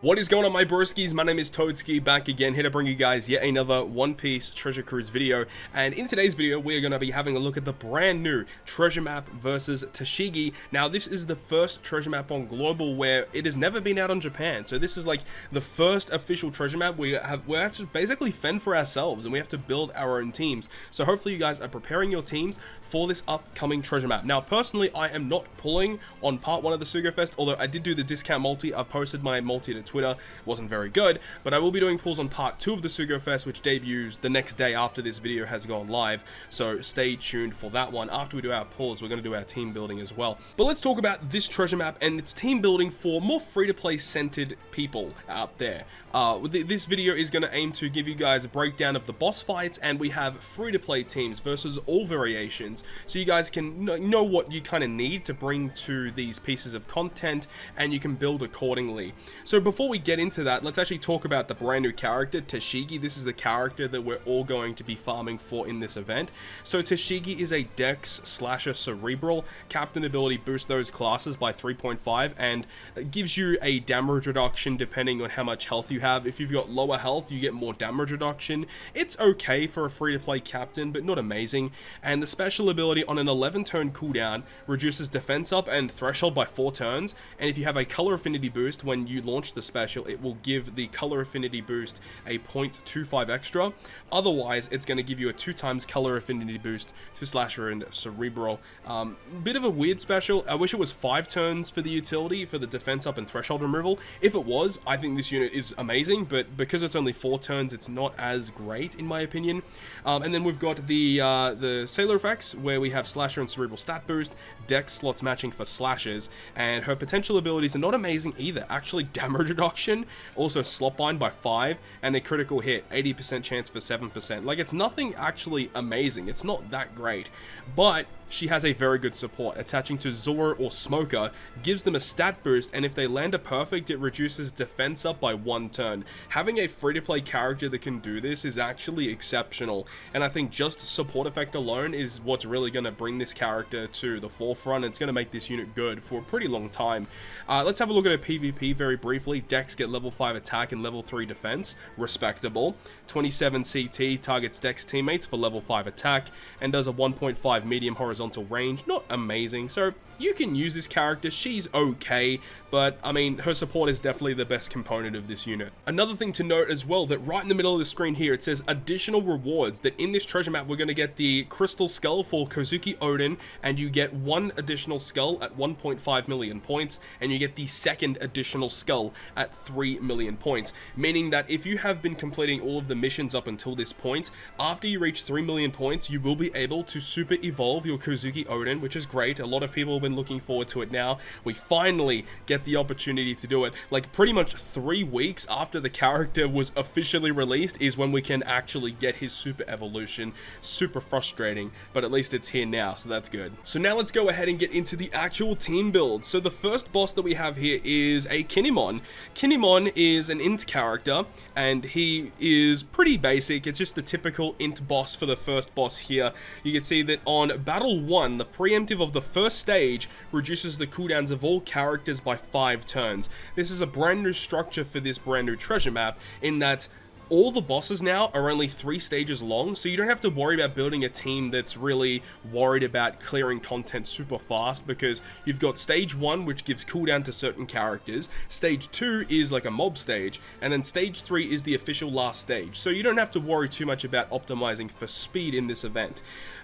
What is going on, my broskies? My name is Toadskii, back again, here to bring you guys yet another One Piece Treasure Cruise video. And in today's video, we are going to be having a look at the brand new treasure map versus Tashigi. Now, this is the first treasure map on Global where it has never been out on Japan. So this is like the first official treasure map we have to basically fend for ourselves, and we have to build our own teams. So hopefully you guys are preparing your teams for this upcoming treasure map. Now, personally, I am not pulling on part 1 of the Sugo Fest, although I did do the discount multi. I've posted my multi to Twitter. It wasn't very good, but I will be doing pulls on part 2 of the Sugo Fest, which debuts the next day after this video has gone live, so stay tuned for that one. After we do our pulls, we're going to do our team building as well. But let's talk about this treasure map and its team building for more free-to-play centered people out there. This video is going to aim to give you guys a breakdown of the boss fights, and we have free-to-play teams versus all variations, so you guys can know what you kind of need to bring to these pieces of content, and you can build accordingly. So before we get into that, let's actually talk about the brand new character, Tashigi. This is the character that we're all going to be farming for in this event. So Tashigi is a Dex Slasher Cerebral. Captain ability boosts those classes by 3.5 and gives you a damage reduction depending on how much health you have. If you've got lower health, you get more damage reduction. It's okay for a free-to-play captain, but not amazing. And the special ability on an 11-turn cooldown reduces defense up and threshold by 4 turns. And if you have a color affinity boost when you launch the special, it will give the color affinity boost a 0.25 extra. Otherwise, it's going to give you a 2 times color affinity boost to Slasher and Cerebral. Bit of a weird special. I wish it was 5 turns for the utility for the defense up and threshold removal. If it was, I think this unit is amazing, but because it's only 4 turns, it's not as great in my opinion. And then we've got the Sailor effects, where we have Slasher and Cerebral stat boost, Dex slots matching for Slashes, and her potential abilities are not amazing either. Actually, damage reduction, also slot bind by 5, and a critical hit, 80% chance for 7%. Like, it's nothing actually amazing. It's not that great, but she has a very good support. Attaching to Zoro or Smoker gives them a stat boost, and if they land a perfect, it reduces defense up by 1 turn. Having a free-to-play character that can do this is actually exceptional, and I think just support effect alone is what's really going to bring this character to the forefront. It's going to make this unit good for a pretty long time. Let's have a look at a PvP very briefly. Dex get level 5 attack and level 3 defense, respectable. 27 CT targets Dex teammates for level 5 attack, and does a 1.5 medium horizontal range. Not amazing, so you can use this character. She's okay, but I mean, her support is definitely the best component of this unit. Another thing to note as well, that right in the middle of the screen here, it says additional rewards, that in this treasure map we're going to get the crystal skull for Kozuki Oden, and you get 1 additional skull at 1.5 million points, and you get the 2nd additional skull at 3 million points, meaning that if you have been completing all of the missions up until this point, after you reach 3 million points, you will be able to super evolve your Kozuki Oden, which is great. A lot of people have been looking forward to it now. We finally get the opportunity to do it. Like, pretty much 3 weeks after the character was officially released is when we can actually get his super evolution. Super frustrating, but at least it's here now, so that's good. So now let's go ahead and get into the actual team build. So the first boss that we have here is a Kinemon. Kinemon is an int character, and he is pretty basic. It's just the typical int boss for the first boss here. You can see that on Battle 1, the preemptive of the first stage reduces the cooldowns of all characters by 5 turns. This is a brand new structure for this brand new treasure map, in that all the bosses now are only 3 stages long, so you don't have to worry about building a team that's really worried about clearing content super fast, because you've got stage 1, which gives cooldown to certain characters, stage 2 is like a mob stage, and then stage 3 is the official last stage, so you don't have to worry too much about optimizing for speed in this event.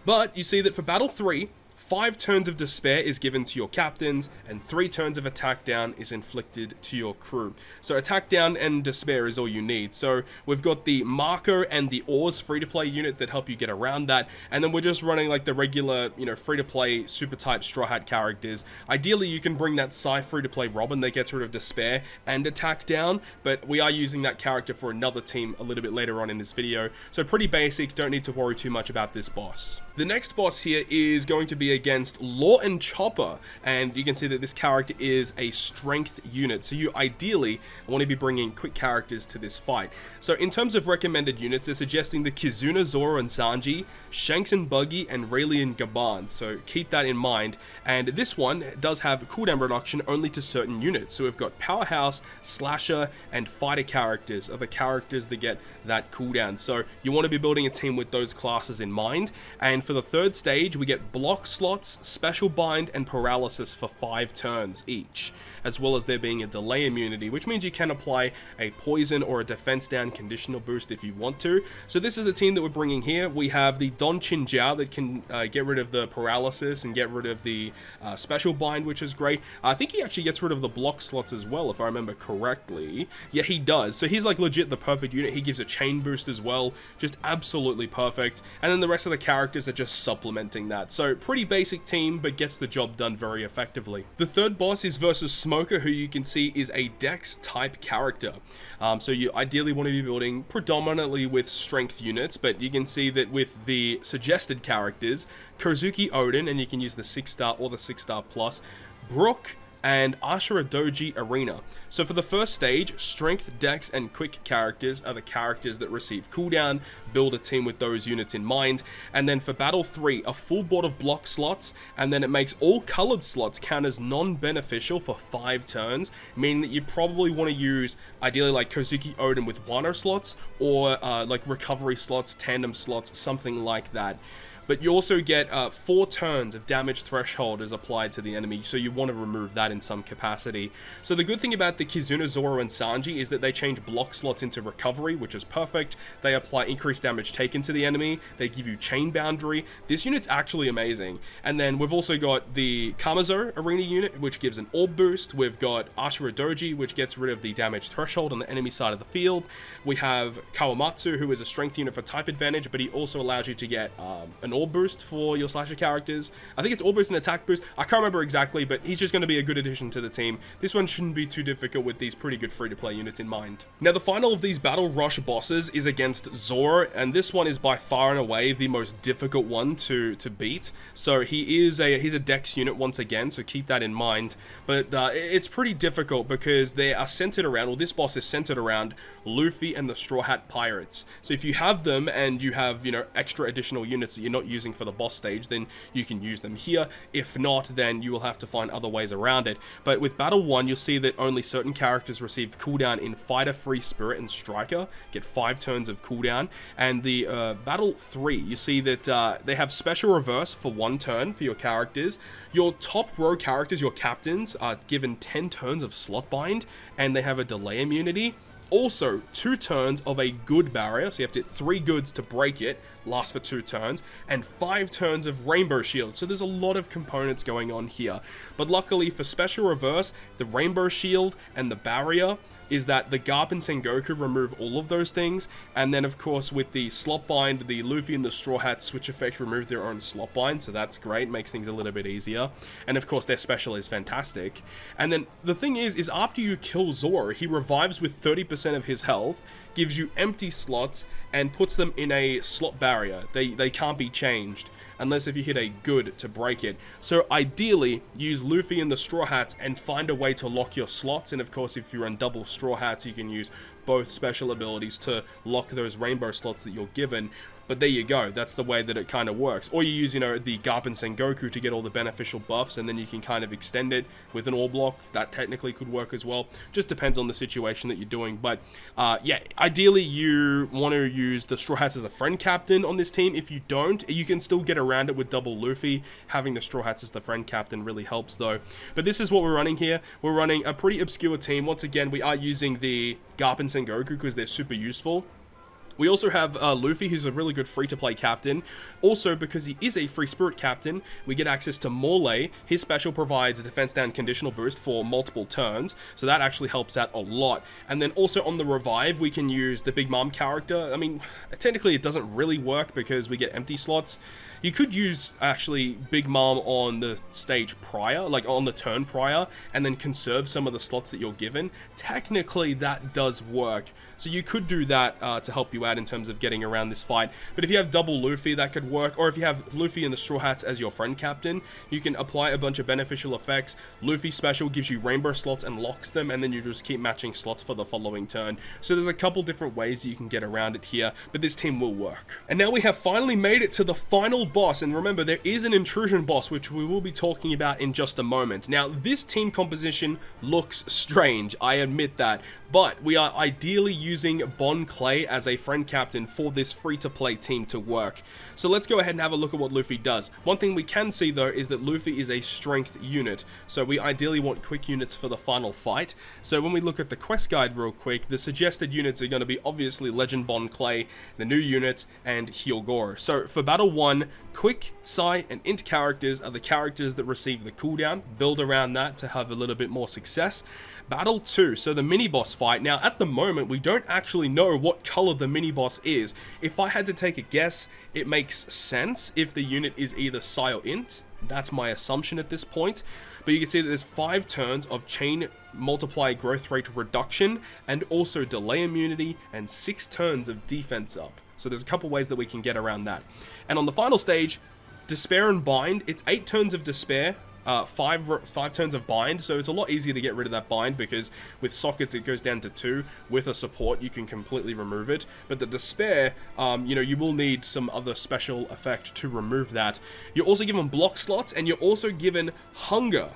But you see that for Battle 3, 5 turns of despair is given to your captains, and 3 turns of attack down is inflicted to your crew. So attack down and despair is all you need. So we've got the Marco and the Oars free-to-play unit that help you get around that, and then we're just running like the regular, free-to-play super type Straw Hat characters. Ideally, you can bring that Psy free-to-play Robin that gets rid of despair and attack down, but we are using that character for another team a little bit later on in this video. So pretty basic, don't need to worry too much about this boss. The next boss here is going to be against Law and Chopper, and you can see that this character is a strength unit, so you ideally want to be bringing quick characters to this fight. So in terms of recommended units, they're suggesting the Kizuna, Zoro, and Sanji, Shanks and Buggy, and Rayleigh and Gaban, so keep that in mind. And this one does have cooldown reduction only to certain units, so we've got Powerhouse, Slasher, and Fighter characters are the characters that get that cooldown, so you want to be building a team with those classes in mind. And for the third stage, we get block slots, special bind, and paralysis for 5 turns each, as well as there being a delay immunity, which means you can apply a poison or a defense down conditional boost if you want to. So this is the team that we're bringing here. We have the Don Chin Jiao that can get rid of the paralysis and get rid of the special bind, which is great. I think he actually gets rid of the block slots as well, if I remember correctly. Yeah, he does. So he's like legit the perfect unit. He gives a chain boost as well, just absolutely perfect. And then the rest of the characters are just supplementing that. So pretty basic team, but gets the job done very effectively. The third boss is versus Smoker, who you can see is a Dex type character. So you ideally want to be building predominantly with strength units, but you can see that with the suggested characters, Kozuki Odin, and you can use the 6-star or the 6-star plus, Brook, and Ashura Doji Arena. So for the first stage, strength, dex, and quick characters are the characters that receive cooldown. Build a team with those units in mind. And then for battle 3, a full board of block slots, and then it makes all colored slots count as non-beneficial for 5 turns, meaning that you probably want to use ideally like Kozuki Odin with Wano slots, or like recovery slots, tandem slots, something like that. But you also get 4 turns of damage threshold is applied to the enemy, so you want to remove that in some capacity. So the good thing about the Kizuna, Zoro, and Sanji is that they change block slots into recovery, which is perfect. They apply increased damage taken to the enemy. They give you chain boundary. This unit's actually amazing. And then we've also got the Kamazo Arena unit, which gives an orb boost. We've got Ashura Doji, which gets rid of the damage threshold on the enemy side of the field. We have Kawamatsu, who is a strength unit for type advantage, but he also allows you to get an orb boost for your slasher characters. I think it's orb boost and attack boost. I can't remember exactly, but he's just going to be a good addition to the team. This one shouldn't be too difficult with these pretty good free-to-play units in mind. Now, the final of these Battle Rush bosses is against Zoro, and this one is by far and away the most difficult one to beat. So he's a Dex unit once again, so keep that in mind. But it's pretty difficult because they are centered around, well, this boss is centered around Luffy and the Straw Hat Pirates. So if you have them and you have, extra additional units that you're not using for the boss stage, then you can use them here. If not, then you will have to find other ways around it. But with Battle 1, you'll see that only certain characters receive cooldown in Fighter, Free Spirit, and Striker, get 5 turns of cooldown. And the Battle 3, you see that they have Special Reverse for 1 turn for your characters. Your top row characters, your captains, are given 10 turns of Slot Bind, and they have a delay immunity. Also, 2 turns of a good barrier, so you have to hit 3 goods to break it, lasts for 2 turns, and 5 turns of Rainbow Shield. So there's a lot of components going on here. But luckily for Special Reverse, the Rainbow Shield and the barrier is that the Garp and Sengoku remove all of those things, and then of course with the Slot Bind, the Luffy and the Straw Hat switch effect remove their own Slot Bind, so that's great, makes things a little bit easier. And of course their special is fantastic. And then the thing is after you kill Zoro, he revives with 30% of his health, gives you empty slots, and puts them in a slot barrier. They can't be changed unless if you hit a good to break it. So ideally, use Luffy and the Straw Hats and find a way to lock your slots. And of course, if you're on double Straw Hats, you can use both special abilities to lock those rainbow slots that you're given. But there you go, that's the way that it kind of works. Or you use, the Garp and Sengoku to get all the beneficial buffs, and then you can kind of extend it with an orb block. That technically could work as well. Just depends on the situation that you're doing. But yeah, ideally you want to use the Straw Hats as a friend captain on this team. If you don't, you can still get around it with double Luffy. Having the Straw Hats as the friend captain really helps though. But this is what we're running here. We're running a pretty obscure team. Once again, we are using the Garp and Sengoku because they're super useful. We also have Luffy, who's a really good free-to-play captain. Also, because he is a free spirit captain, we get access to Morley. His special provides a defense down conditional boost for multiple turns, so that actually helps out a lot. And then also on the revive, we can use the Big Mom character. I mean, technically it doesn't really work because we get empty slots. You could use, actually, Big Mom on the stage prior, like on the turn prior, and then conserve some of the slots that you're given. Technically, that does work. So you could do that to help you out bad in terms of getting around this fight. But if you have double Luffy, that could work. Or if you have Luffy and the Straw Hats as your friend captain, you can apply a bunch of beneficial effects. Luffy special gives you rainbow slots and locks them, and then you just keep matching slots for the following turn. So there's a couple different ways you can get around it here, but this team will work. And now we have finally made it to the final boss, and remember, there is an Intrusion boss, which we will be talking about in just a moment. Now, this team composition looks strange, I admit that, but we are ideally using Bon Clay as a friend captain for this free-to-play team to work. So let's go ahead and have a look at what Luffy does. One thing we can see, though, is that Luffy is a strength unit, so we ideally want quick units for the final fight. So when we look at the quest guide real quick, the suggested units are going to be obviously Legend Bon Clay, the new unit, and Hyogoro. So for Battle 1, Quick, Sai, and Int characters are the characters that receive the cooldown. Build around that to have a little bit more success. Battle 2, so the mini-boss fight. Now, at the moment, we don't actually know what color the mini-boss is. If I had to take a guess, it makes sense if the unit is either Sai or Int. That's my assumption at this point. But you can see that there's 5 turns of chain multiply growth rate reduction, and also delay immunity, and 6 turns of defense up. So there's a couple ways that we can get around that. And on the final stage, Despair and Bind, it's 8 turns of Despair, 5 turns of Bind, so it's a lot easier to get rid of that Bind, because with sockets it goes down to 2. With a support you can completely remove it, but the Despair, you know, you will need some other special effect to remove that. You're also given block slots, and you're also given Hunger.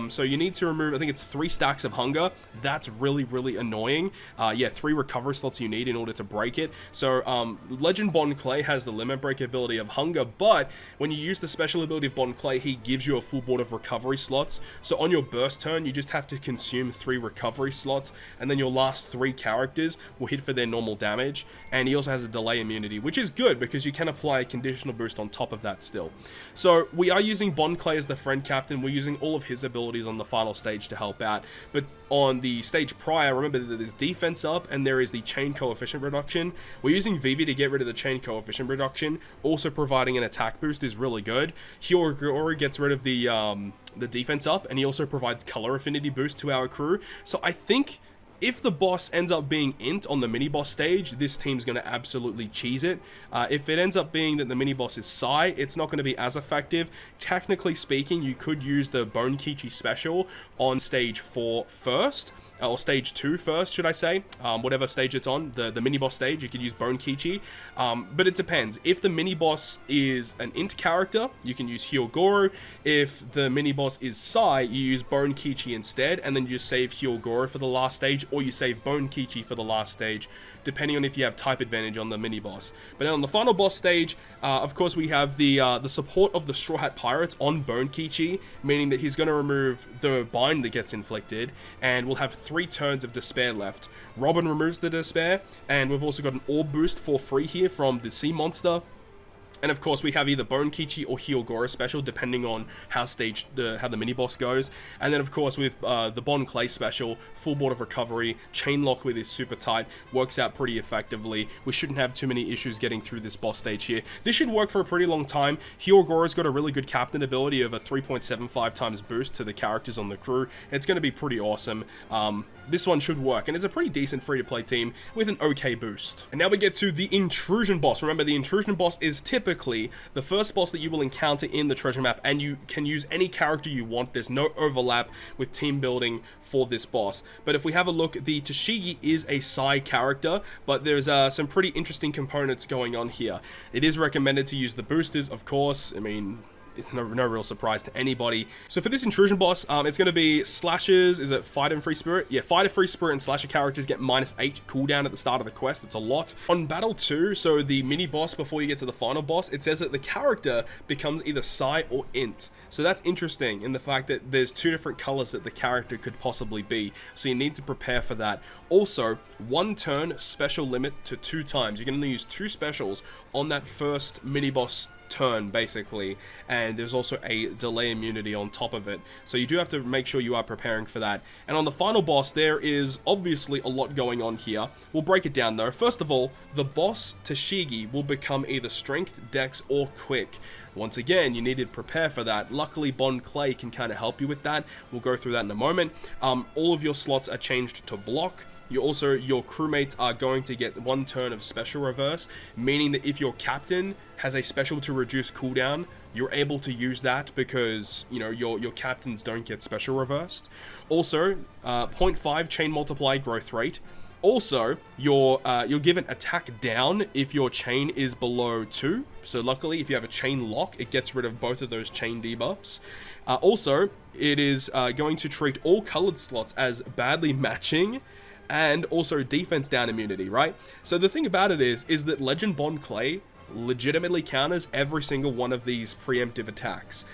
So you need to remove, I think it's 3 stacks of Hunger. That's really annoying. Yeah, 3 recovery slots you need in order to break it. So Legend Bon Clay has the limit break ability of Hunger, but when you use the special ability of Bon Clay, he gives you a full board of recovery slots. So on your burst turn, you just have to consume 3 recovery slots, and then your last 3 characters will hit for their normal damage. And he also has a delay immunity, which is good because you can apply a conditional boost on top of that still. So we are using Bon Clay as the friend captain. We're using all of his abilities on the final stage to help out, but on the stage prior, remember that there's defense up and there is the chain coefficient reduction. We're using Vivi to get rid of the chain coefficient reduction, also providing an attack boost is really good. Hyogoro gets rid of the defense up, and he also provides color affinity boost to our crew. So I think if the boss ends up being Int on the mini-boss stage, this team's going to absolutely cheese it. If it ends up being that the mini-boss is Sai, it's not going to be as effective. Technically speaking, you could use the Bone Kichi special on stage 4 first, or stage 2 first, should I say. Whatever stage it's on, the mini-boss stage, you could use Bone Kichi. But it depends. If the mini-boss is an Int character, you can use Hyogoro. If the mini-boss is Sai, you use Bone Kichi instead, and then you just save Hyogoro for the last stage, or you save Bone Kichi for the last stage, depending on if you have type advantage on the mini-boss. But then on the final boss stage, of course, we have the support of the Straw Hat Pirates on Bone Kichi, meaning that he's going to remove the bind that gets inflicted, and we'll have 3 turns of Despair left. Robin removes the Despair, and we've also got an Orb boost for free here from the Sea Monster. And of course, we have either Bone Kichi or Hyogoro special, depending on how the mini-boss goes. And then, of course, with the Bon Clay special, full board of recovery, chain lock with is super tight, works out pretty effectively. We shouldn't have too many issues getting through this boss stage here. This should work for a pretty long time. Hyogoro's got a really good captain ability of a 3.75 times boost to the characters on the crew. It's going to be pretty awesome. This one should work, and it's a pretty decent free-to-play team with an okay boost. And now we get to the Intrusion boss. Remember, the Intrusion boss is typically the first boss that you will encounter in the treasure map, and you can use any character you want. There's no overlap with team building for this boss. But if we have a look, the Tashigi is a Sai character, but there's some pretty interesting components going on here. It is recommended to use the boosters, of course. I mean, it's no real surprise to anybody. So for this Intrusion boss, it's going to be Slashers, is it Fighter and Free Spirit? Yeah, Fighter, Free Spirit, and Slasher characters get -8 cooldown at the start of the quest. It's a lot. On Battle 2, so the mini-boss before you get to the final boss, it says that the character becomes either Sai or Int. So that's interesting in the fact that there's 2 different colors that the character could possibly be. So you need to prepare for that. Also, 1 turn special limit to 2 times. You can only use 2 specials on that first mini-boss turn basically, and there's also a delay immunity on top of it, so you do have to make sure you are preparing for that. And on the final boss, there is obviously a lot going on here. We'll break it down though. First of all, the boss Tashigi will become either strength, dex, or quick. Once again, you need to prepare for that. Luckily, Bond Clay can kind of help you with that. We'll go through that in a moment. All of your slots are changed to block. Your crewmates are going to get 1 turn of special reverse, meaning that if your captain has a special to reduce cooldown, you're able to use that because, you know, your captains don't get special reversed. Also, 0.5 chain multiply growth rate. Also, you're given attack down if your chain is below 2. So luckily, if you have a chain lock, it gets rid of both of those chain debuffs. Also, it is going to treat all colored slots as badly matching, and also defense down immunity, right? So the thing about it is that Legend Bond Clay legitimately counters every single one of these preemptive attacks.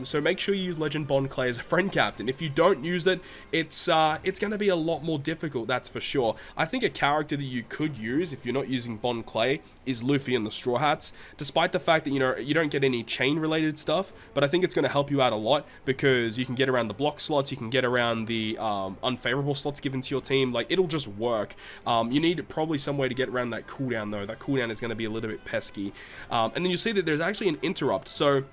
So make sure you use Legend Bond Clay as a friend captain. If you don't use it, it's going to be a lot more difficult, that's for sure. I think a character that you could use if you're not using Bond Clay is Luffy and the Straw Hats, despite the fact that, you know, you don't get any chain related stuff, but I think it's going to help you out a lot because you can get around the block slots, you can get around the unfavorable slots given to your team. Like, it'll just work. You need probably some way to get around that cooldown though. That cooldown is going to be a little bit pesky. And then you see that there's actually an interrupt. So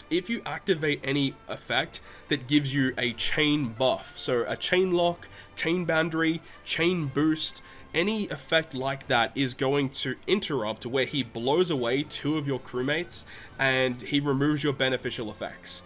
if you activate any effect that gives you a chain buff, so a chain lock, chain boundary, chain boost, any effect like that is going to interrupt where he blows away 2 of your crewmates and he removes your beneficial effects.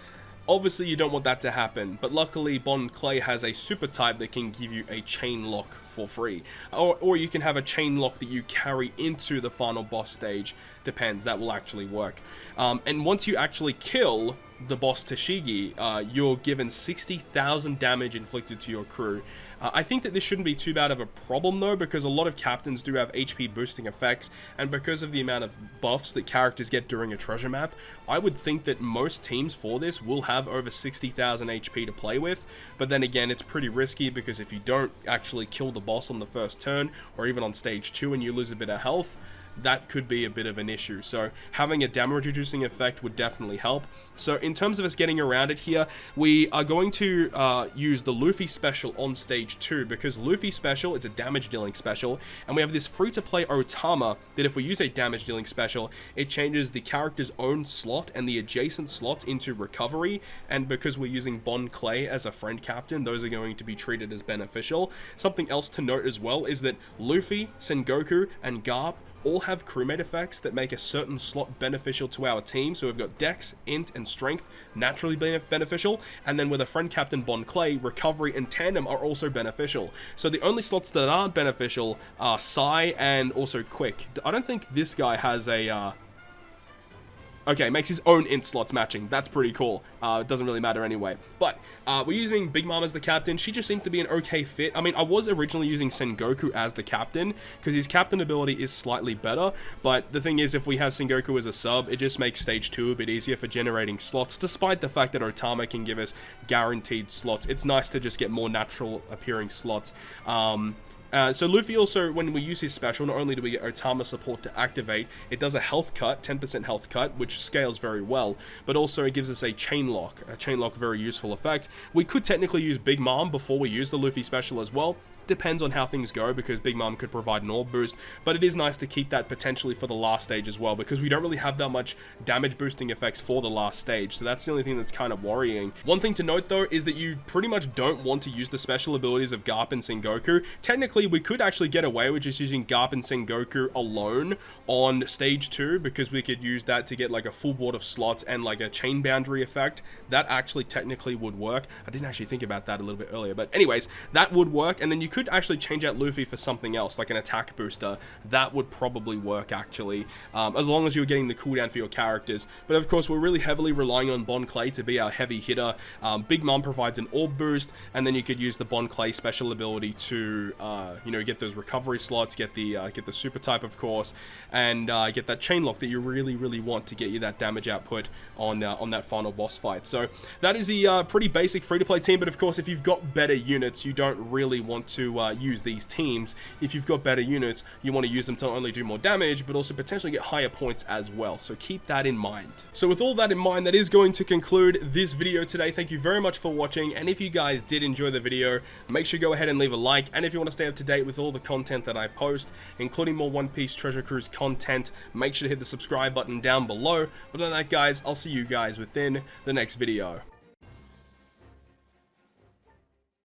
Obviously, you don't want that to happen, but luckily Bond Clay has a super type that can give you a chain lock for free. Or you can have a chain lock that you carry into the final boss stage. Depends, that will actually work. And once you actually kill the boss Tashigi, you're given 60,000 damage inflicted to your crew. I think that this shouldn't be too bad of a problem though, because a lot of captains do have HP boosting effects, and because of the amount of buffs that characters get during a treasure map, I would think that most teams for this will have over 60,000 HP to play with. But then again, it's pretty risky because if you don't actually kill the boss on the first turn, or even on stage 2 and you lose a bit of health, that could be a bit of an issue. So having a damage reducing effect would definitely help. So in terms of us getting around it here, we are going to use the Luffy special on stage 2, because Luffy special, it's a damage dealing special, and we have this free to play Otama that if we use a damage dealing special, it changes the character's own slot and the adjacent slots into recovery, and because we're using Bond Clay as a friend captain, those are going to be treated as beneficial. Something else to note as well is that Luffy, Sengoku, and Garp all have crewmate effects that make a certain slot beneficial to our team. So we've got Dex, Int, and Strength naturally beneficial, and then with a friend captain Bond Clay, Recovery and Tandem are also beneficial. So the only slots that aren't beneficial are Psy and also Quick. I don't think this guy has a okay, makes his own int slots matching. That's pretty cool. It doesn't really matter anyway. But we're using Big Mom as the captain. She just seems to be an okay fit. I mean, I was originally using Sengoku as the captain because his captain ability is slightly better. But the thing is, if we have Sengoku as a sub, it just makes stage 2 a bit easier for generating slots, despite the fact that Otama can give us guaranteed slots. It's nice to just get more natural appearing slots. So Luffy also, when we use his special, not only do we get Otama support to activate, it does a health cut, 10% health cut, which scales very well, but also it gives us a chain lock, very useful effect. We could technically use Big Mom before we use the Luffy special as well. Depends on how things go, because Big Mom could provide an orb boost, but it is nice to keep that potentially for the last stage as well, because we don't really have that much damage boosting effects for the last stage, so that's the only thing that's kind of worrying. One thing to note though is that you pretty much don't want to use the special abilities of Garp and Sengoku. Technically, we could actually get away with just using Garp and Sengoku alone on stage 2, because we could use that to get like a full board of slots and like a chain boundary effect. That actually technically would work. I didn't actually think about that a little bit earlier, but anyways, that would work, and then you could actually change out Luffy for something else, like an attack booster. That would probably work actually, as long as you're getting the cooldown for your characters. But of course, we're really heavily relying on Bond Clay to be our heavy hitter. Big Mom provides an orb boost, and then you could use the Bond Clay special ability to, you know, get those recovery slots, get the super type, of course, and get that chain lock that you really want to get you that damage output on that final boss fight. So that is the pretty basic free-to-play team. But of course, if you've got better units, you don't really want to use these teams. If you've got better units, you want to use them to not only do more damage, but also potentially get higher points as well. So keep that in mind. So with all that in mind, that is going to conclude this video today. Thank you very much for watching, and if you guys did enjoy the video, make sure you go ahead and leave a like, and if you want to stay up to date with all the content that I post, including more One Piece Treasure Cruise content, make sure to hit the subscribe button down below. But other than that, guys, I'll see you guys within the next video.